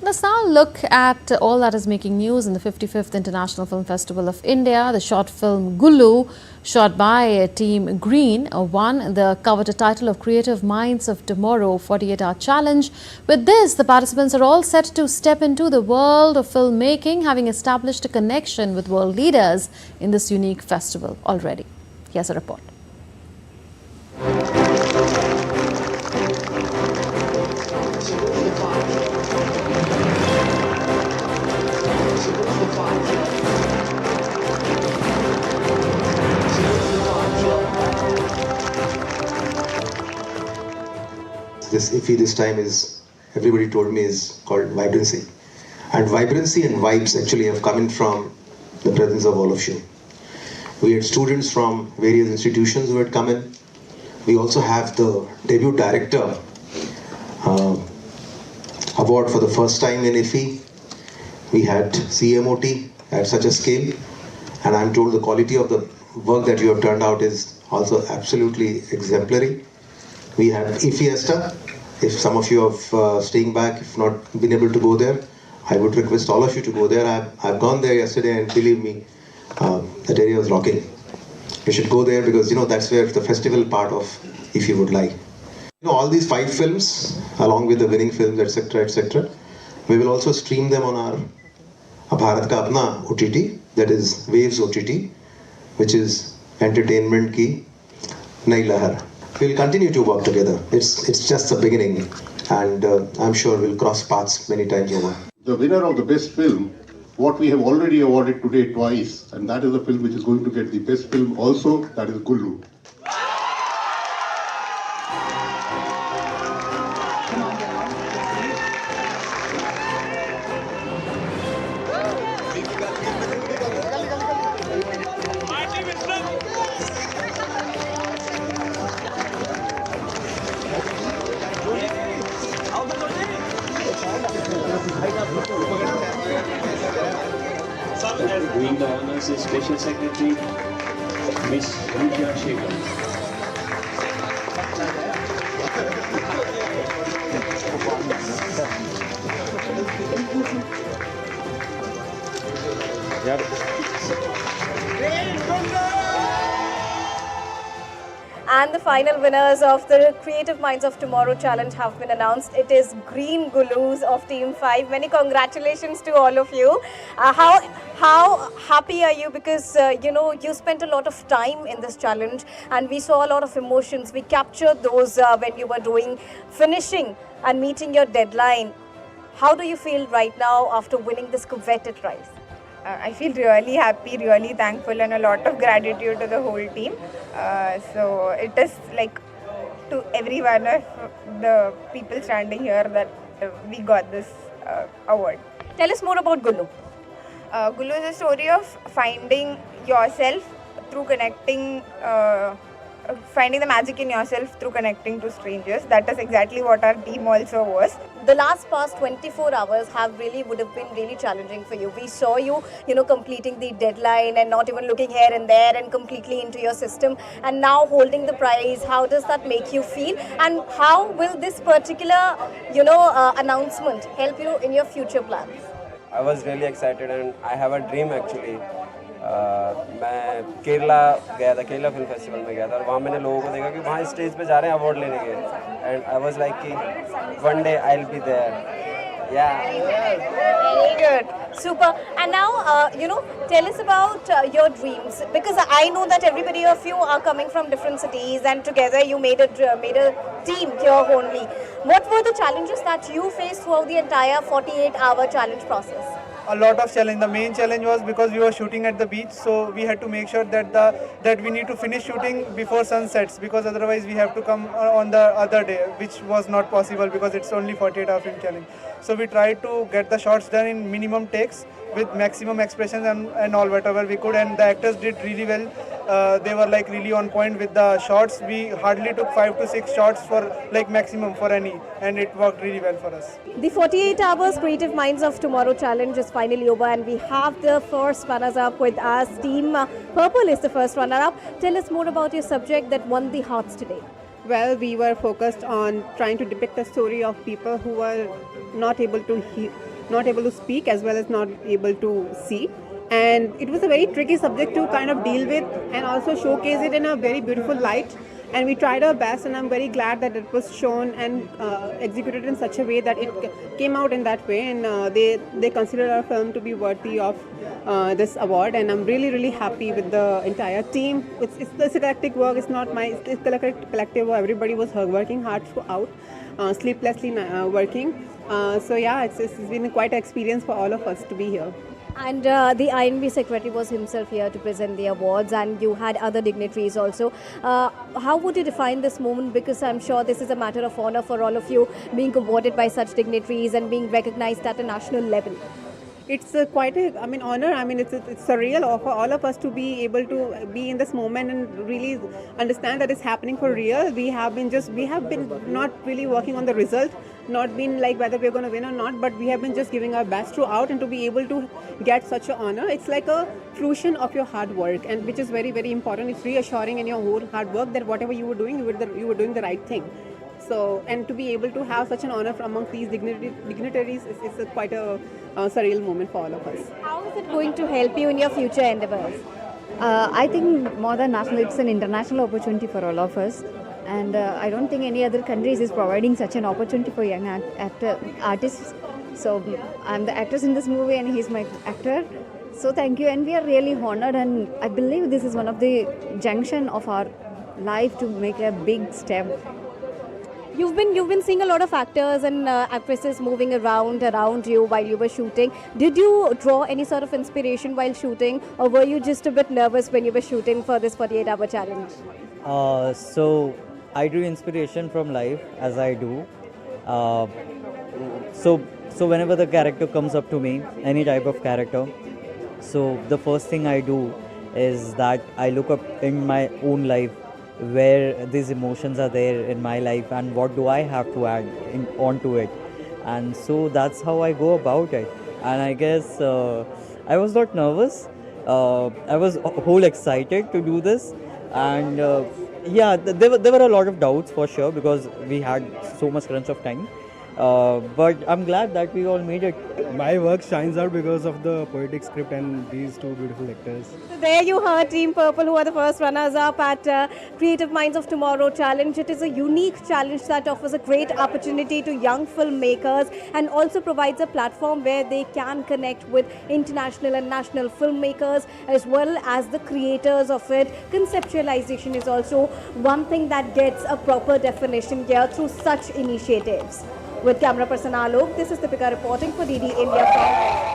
Let's now look at all that is making news in the 55th International Film Festival of India. The short film Gullu, shot by Team Green, won the coveted title of Creative Minds of Tomorrow 48-hour challenge. With this, the participants are all set to step into the world of filmmaking, having established a connection with world leaders in this unique festival already. Here's a report. This IFFI this time is, everybody told me, is called Vibrancy. And vibrancy and vibes actually have come in from the presence of all of you. We had students from various institutions who had come in. We also have the debut director award for the first time in IFFI. We had CMOT at such a scale. And I'm told the quality of the work that you have turned out is also absolutely exemplary. We have IFFIesta. If some of you are staying back, if not been able to go there, I would request all of you to go there. I've gone there yesterday, and believe me, that area was rocking. You should go there because that's where the festival part of IFFI would lie. All these 5 films, along with the winning films, etc., we will also stream them on our Bharat Ka Apna OTT, that is Waves OTT, which is entertainment ki Nai Lahar. We'll continue to work together. It's just the beginning, and I'm sure we'll cross paths many times over. The winner of the best film, what we have already awarded today twice, and that is the film which is going to get the best film also, that is Gullu. Doing the honors is Special Secretary Miss Rukia Shekhar. And the final winners of the Creative Minds of Tomorrow challenge have been announced. It is Green Gullus of Team 5. Many congratulations to all of you. How happy are you? Because, you spent a lot of time in this challenge and we saw a lot of emotions. We captured those when you were finishing and meeting your deadline. How do you feel right now after winning this coveted prize? I feel really happy, really thankful, and a lot of gratitude to the whole team. So it is like to every one of the people standing here that we got this award. Tell us more about Gullu. Gullu is a story of finding yourself through connecting, finding the magic in yourself through connecting to strangers. That is exactly what our team also was. The past 24 hours would have been really challenging for you. We saw you, completing the deadline and not even looking here and there and completely into your system. And now holding the prize, how does that make you feel? And how will this particular, announcement help you in your future plans? I was really excited and I have a dream actually. मैं केरला गया था, Kerala film festival में गया था और वहाँ मैंने लोगों को देखा कि वहाँ स्टेज पे जा रहे हैं अवार्ड लेने के, एंड आई वाज लाइक कि one day I'll be there. Yeah. Very good. Super. And now, tell us about your dreams, because I know that everybody of you are coming from different cities and together you made a team here only. What were the challenges that you faced throughout the entire 48-hour challenge process? A lot of challenge. The main challenge was because we were shooting at the beach, so we had to make sure that we need to finish shooting before sunsets, because otherwise we have to come on the other day, which was not possible because it's only 48-hour film challenge. So we tried to get the shots done in minimum takes with maximum expressions and all whatever we could, and the actors did really well. They were like really on point with the shots. We hardly took 5 to 6 shots for like maximum for any, and it worked really well for us. The 48 Hours Creative Minds of Tomorrow challenge is finally over, and we have the first runners-up with us. Team Purple is the first runner-up. Tell us more about your subject that won the hearts today. Well, we were focused on trying to depict a story of people who were not able to not able to speak as well as not able to see. And it was a very tricky subject to kind of deal with and also showcase it in a very beautiful light. And we tried our best, and I'm very glad that it was shown and executed in such a way that it came out in that way. And they considered our film to be worthy of this award. And I'm really, really happy with the entire team. It's a collective work. It's not my. It's collective work. Everybody was working hard throughout, sleeplessly working. So yeah, it's been quite an experience for all of us to be here. And the INB secretary was himself here to present the awards, and you had other dignitaries also. How would you define this moment? Because I'm sure this is a matter of honor for all of you, being awarded by such dignitaries and being recognized at a national level. It's quite a, honor. It's surreal for all of us to be able to be in this moment and really understand that it's happening for real. We have been not really working on the result, not been like whether we're going to win or not, but we have been just giving our best throughout, and to be able to get such an honor, it's like a fruition of your hard work, and which is very, very important. It's reassuring in your whole hard work that whatever you were doing, you were doing the right thing. So, and to be able to have such an honor from amongst these dignitaries is quite a surreal moment for all of us. How is it going to help you in your future endeavors? I think more than national, it's an international opportunity for all of us. And I don't think any other countries is providing such an opportunity for young artists. So I'm the actress in this movie and he's my actor. So thank you, and we are really honored, and I believe this is one of the junction of our life to make a big step. You've been seeing a lot of actors and actresses moving around you while you were shooting. Did you draw any sort of inspiration while shooting, or were you just a bit nervous when you were shooting for this 48-hour challenge? So I drew inspiration from life, as I do. So whenever the character comes up to me, any type of character, so the first thing I do is that I look up in my own life where these emotions are there in my life and what do I have to add onto it. And so that's how I go about it. And I guess I was not nervous. I was whole excited to do this. And yeah, there were a lot of doubts for sure because we had so much crunch of time. But I'm glad that we all made it. My work shines out because of the poetic script and these two beautiful actors. So there you heard Team Purple, who are the first runners-up at Creative Minds of Tomorrow Challenge. It is a unique challenge that offers a great opportunity to young filmmakers and also provides a platform where they can connect with international and national filmmakers as well as the creators of it. Conceptualization is also one thing that gets a proper definition here through such initiatives. With camera person Alok, this is Deepika reporting for DD India.